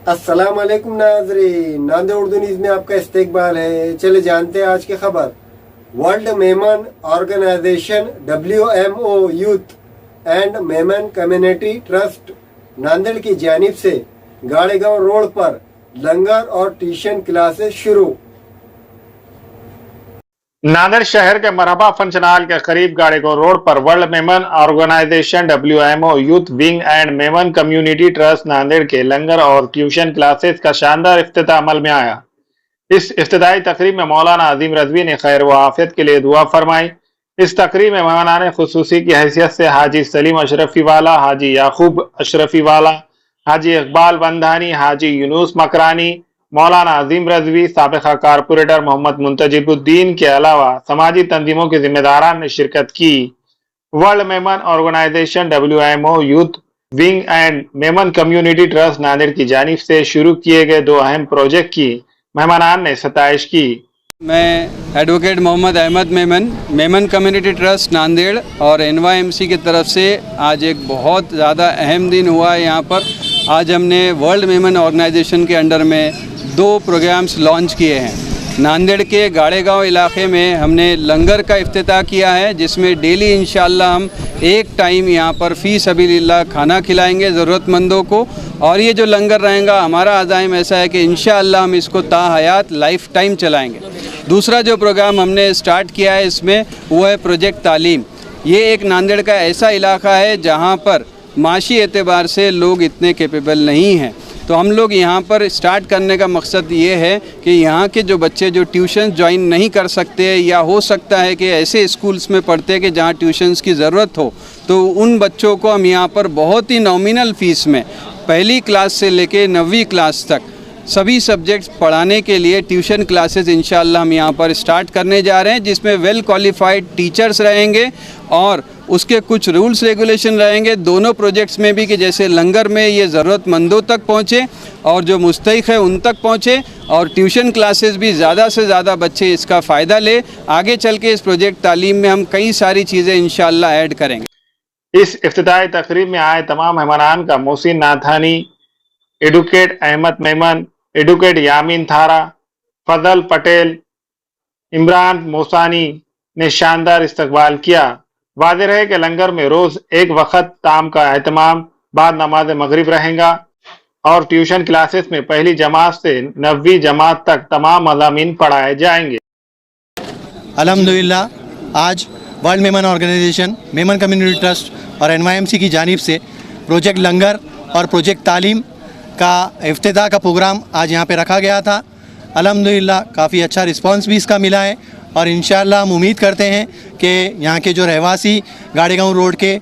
अस्सलाम वालेकुम नाज़रीन, नांदेड़ उर्दू न्यूज़ में आपका इस्तकबाल है। चले जानते हैं आज की खबर। World Memon organisation WMO youth and Memon community trust Nanded की जानिब से गाड़ेगांव रोड पर लंगर और ट्यूशन क्लासेस शुरू। नांदेड़ शहर के मरहबा फंचनाल के करीब गाड़ेगांव रोड पर world Memon organisation WMO youth wing and Memon community trust Nanded के लंगर और ट्यूशन क्लासेस का शानदार इफ्तिताह अमल में आया। इस इफ्तिताई तकरीब में मौलाना अजीम रजवी ने खैर व आफियत के लिए दुआ फरमाई। इस तकरीब में मेहमानान खुसूसी की हैसियत से हाजी सलीम अशरफी वाला, हाजी याकूब अशरफी वाला, हाजी इकबाल बंधानी, हाजी यूनुस मकरानी, मौलाना अजीम रजवी, साबिका कारपोरेटर मोहम्मद मुंतजिबुद्दीन के अलावा समाजी तंजीमों के जिम्मेदारान ने शिरकत की। World Memon organisation WMO youth wing and Memon community trust Nanded की जानिब से शुरू किए गए दो अहम प्रोजेक्ट की मेहमानान ने सताइश की। मैं advocate Mohammad Ahmed Memon community trust Nanded और NYMC की तरफ से आज एक बहुत ज़्यादा अहम दिन हुआ है। यहाँ पर आज हमने वर्ल्ड मेमन ऑर्गेनाइजेशन के अंडर में 2 प्रोग्राम्स लॉन्च किए हैं। नांदेड़ के गाड़ेगांव इलाके में हमने लंगर का इफ्तिताह किया है, जिसमें डेली इंशाअल्लाह हम एक टाइम यहाँ पर फ़ी सबीलिल्लाह खाना खिलाएंगे ज़रूरतमंदों को। और ये जो लंगर रहेगा, हमारा अज़ाइम ऐसा है कि इंशाअल्लाह हम इसको ताहयात लाइफ टाइम चलाएंगे। दूसरा जो प्रोग्राम हमने स्टार्ट किया है इसमें वो है प्रोजेक्ट तालीम। ये एक नांदेड़ का ऐसा इलाका है जहाँ पर माशी एतबार से लोग इतने कैपेबल नहीं हैं, तो हम लोग यहाँ पर स्टार्ट करने का मकसद ये है कि यहाँ के जो बच्चे जो ट्यूशन ज्वाइन नहीं कर सकते, या हो सकता है कि ऐसे स्कूल्स में पढ़ते हैं कि जहाँ ट्यूशन्स की ज़रूरत हो, तो उन बच्चों को हम यहाँ पर बहुत ही नॉमिनल फ़ीस में पहली क्लास से लेके 9वीं क्लास तक सभी सब्जेक्ट्स पढ़ाने के लिए ट्यूशन क्लासेस इंशाअल्लाह हम यहाँ पर स्टार्ट करने जा रहे हैं, जिसमें वेल क्वालिफाइड टीचर्स रहेंगे और उसके कुछ रूल्स रेगुलेशन रहेंगे दोनों प्रोजेक्ट्स में भी, कि जैसे लंगर में ये ज़रूरतमंदों तक पहुँचे और जो मुस्तहिक़ है उन तक पहुँचे, और ट्यूशन क्लासेस भी ज़्यादा से ज़्यादा बच्चे इसका फ़ायदा ले। आगे चल के इस प्रोजेक्ट तालीम में हम कई सारी चीज़ें इंशाअल्लाह ऐड करेंगे। इस इफ्तिताई तकरीब में आए तमाम मेहमानान का मोहसिन नाथानी, एडवोकेट अहमद मेमन, एडवोकेट यामीन थारा, फजल पटेल, इमरान मोसानी ने शानदार इस्तकबाल किया। वाज़ेह है कि लंगर में रोज़ एक वक्त ताम का एहतमाम बाद नमाज मगरिब रहेगा और ट्यूशन क्लासेस में पहली जमात से 9वीं जमात तक तमाम मज़ामीन पढ़ाए जाएंगे। अल्हम्दुलिल्लाह आज world Memon organisation, Memon community trust और NYMC की जानिब से प्रोजेक्ट लंगर और प्रोजेक्ट तालीम का इफ्तिताह का प्रोग्राम आज यहाँ पे रखा गया था। अल्हम्दुलिल्लाह काफ़ी अच्छा रिस्पांस भी इसका मिला है और इंशाअल्लाह हम उम्मीद करते हैं कि यहाँ के जो रहवासी गाड़ेगांव रोड के,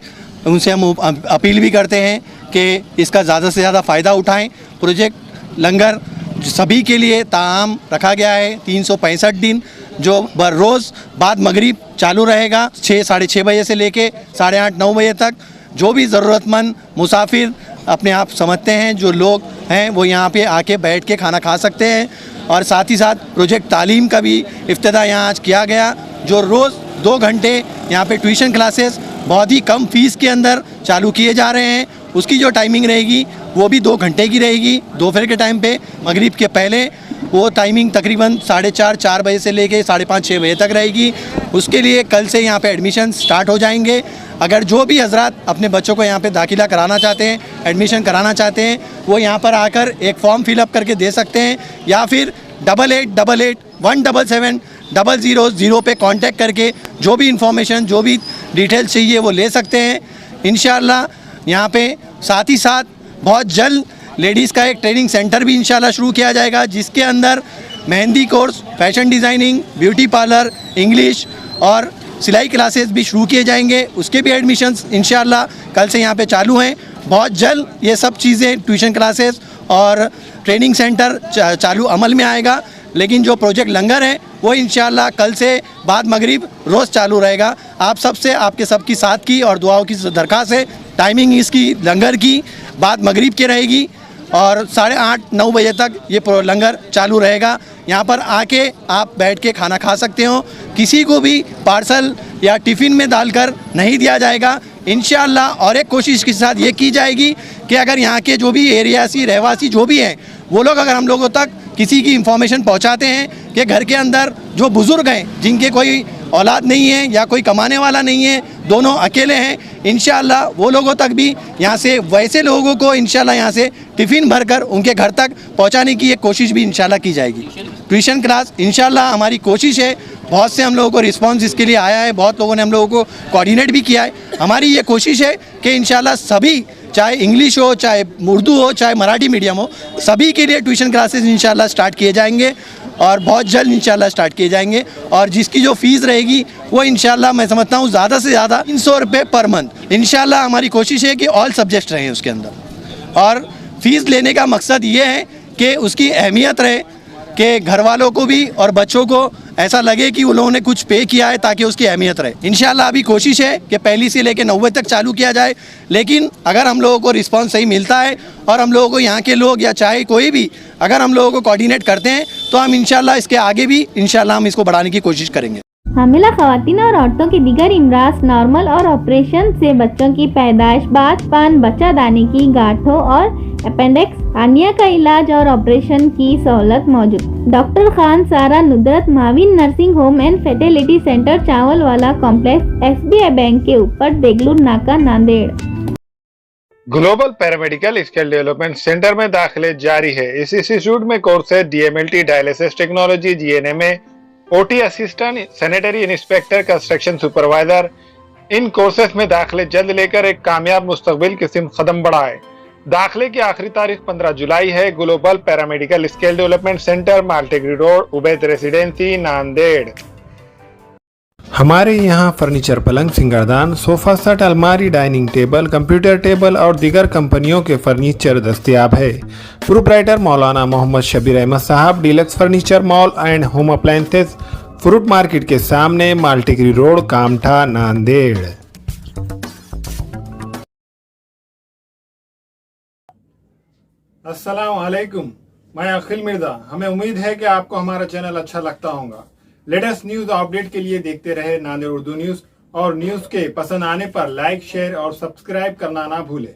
उनसे हम अपील भी करते हैं कि इसका ज़्यादा से ज़्यादा फ़ायदा उठाएं। प्रोजेक्ट लंगर सभी के लिए ताम रखा गया है 365 दिन, जो बर रोज़ बाद मगरिब चालू रहेगा 6 साढ़े 6 बजे से लेके 8:30 9 बजे तक। जो भी ज़रूरतमंद मुसाफिर अपने आप समझते हैं, जो लोग हैं, वो यहाँ पे आके बैठ के खाना खा सकते हैं। और साथ ही साथ प्रोजेक्ट तालीम का भी इफ्तिताह यहाँ आज किया गया, जो रोज़ 2 घंटे यहाँ पे ट्यूशन क्लासेस बहुत ही कम फ़ीस के अंदर चालू किए जा रहे हैं। उसकी जो टाइमिंग रहेगी वो भी 2 घंटे की रहेगी। दोपहर के टाइम पे मगरिब के पहले वो टाइमिंग तकरीबन 4:30 बजे से लेके 5:30 6 बजे तक रहेगी। उसके लिए कल से यहाँ पे एडमिशन स्टार्ट हो जाएंगे। अगर जो भी हजरात अपने बच्चों को यहाँ पे दाखिला कराना चाहते हैं, एडमिशन कराना चाहते हैं, वो यहाँ पर आकर एक फॉर्म फिलअप करके दे सकते हैं, या फिर 8888177000 पे कांटेक्ट करके जो भी इंफॉर्मेशन, जो भी डिटेल्स चाहिए वो ले सकते हैं इंशाअल्लाह। यहाँ पे साथ ही साथ बहुत जल्द लेडीज़ का एक ट्रेनिंग सेंटर भी इंशाअल्लाह शुरू किया जाएगा, जिसके अंदर mehndi course, fashion designing, beauty parlour, English और सिलाई क्लासेस भी शुरू किए जाएंगे। उसके भी एडमिशन्स इंशाअल्लाह कल से यहाँ पे चालू हैं। बहुत जल्द ये सब चीज़ें, ट्यूशन क्लासेस और ट्रेनिंग सेंटर चालू अमल में आएगा। लेकिन जो प्रोजेक्ट लंगर है वो इंशाअल्लाह कल से बाद मगरिब रोज़ चालू रहेगा। आप सबसे, आपके सबकी साथ की और दुआओं की दरख्वास्त है। टाइमिंग इसकी लंगर की बाद मगरिब की रहेगी और 8:30 9 बजे तक ये लंगर चालू रहेगा। यहाँ पर आके आप बैठ के खाना खा सकते हो। किसी को भी पार्सल या टिफ़िन में डालकर नहीं दिया जाएगा इंशाअल्लाह। और एक कोशिश के साथ ये की जाएगी कि अगर यहाँ के जो भी एरियासी रहवासी जो भी हैं वो लोग अगर हम लोगों तक किसी की इंफॉर्मेशन पहुंचाते हैं कि घर के अंदर जो बुज़ुर्ग हैं जिनके कोई औलाद नहीं है या कोई कमाने वाला नहीं है, दोनों अकेले हैं, इंशाल्लाह वो लोगों तक भी यहाँ से वैसे लोगों को इंशाल्लाह यहाँ से टिफ़िन भरकर उनके घर तक पहुँचाने की एक कोशिश भी इंशाल्लाह की जाएगी। ट्यूशन क्लास इंशाल्लाह हमारी कोशिश है, बहुत से हम लोगों को रिस्पांस इसके लिए आया है, बहुत लोगों ने हम लोगों को कोऑर्डिनेट भी किया है। हमारी ये कोशिश है कि इंशाल्लाह सभी, चाहे इंग्लिश हो, चाहे उर्दू हो, चाहे मराठी मीडियम हो, सभी के लिए ट्यूशन क्लासेस इंशाल्लाह स्टार्ट किए जाएंगे और बहुत जल्द इंशाल्लाह स्टार्ट किए जाएंगे। और जिसकी जो फ़ीस रहेगी वो इंशाल्लाह मैं समझता हूँ ज़्यादा से ज़्यादा 300 रुपये पर मंथ इंशाल्लाह हमारी कोशिश है कि ऑल सब्जेक्ट्स रहें उसके अंदर। और फ़ीस लेने का मकसद ये है कि उसकी अहमियत रहे, कि घर वालों को भी और बच्चों को ऐसा लगे कि उन लोगों ने कुछ पे किया है ताकि उसकी अहमियत रहे। इंशाल्लाह अभी कोशिश है कि पहली से लेकर 90 तक चालू किया जाए, लेकिन अगर हम लोगों को रिस्पांस सही मिलता है और हम लोगों को यहाँ के लोग या चाहे कोई भी अगर हम लोगों को कोऑर्डिनेट करते हैं तो हम इंशाल्लाह इसके आगे भी इंशाल्लाह हम इसको बढ़ाने की कोशिश करेंगे। हामिला खवातीन और औरतों की दीगर इमराज, नॉर्मल और ऑपरेशन से बच्चों की पैदाइश, बाँझपन, बच्चादानी की गांठों और अपेंडिक्स, हार्निया का इलाज और ऑपरेशन की सहूलत मौजूद। Doctor Khan Sara Nudrat Mavin nursing home and fertility centre, चावल वाला कॉम्प्लेक्स, SBI बैंक के ऊपर, Deglur Naka, Nanded. Global paramedical skill development centre में दाखिले जारी है। इस इंस्टीट्यूट में कोर्स है DMLT, dialysis technology, GNMA, OT assistant, sanitary inspector, construction supervisor. इन कोर्सेज में दाखिले जल्द लेकर एक कामयाब मुस्तकबिल की सिमत कदम बढ़ाए। दाखिले की आखिरी तारीख 15 जुलाई है। Global paramedical skill development centre, Maltegari road, Ubaid residency, Nanded. हमारे यहाँ फर्नीचर, पलंग, सिंगारदान, सोफा सेट, अलमारी, डाइनिंग टेबल, कंप्यूटर टेबल और दीगर कंपनियों के फर्नीचर दस्तयाब है। प्रोप्राइटर मौलाना मोहम्मद शबीर अहमद साहब, deluxe furniture mall and home appliances, fruit market के सामने, माल्टेगरी रोड, कामठा, नांदेड़। अस्सलाम वालेकुम, मैं अखिल मिर्जा। हमें उम्मीद है कि आपको हमारा चैनल अच्छा लगता होगा। लेटेस्ट न्यूज अपडेट के लिए देखते रहे नांदेड़ उर्दू न्यूज, और न्यूज के पसंद आने पर लाइक, शेयर और सब्सक्राइब करना ना भूलें।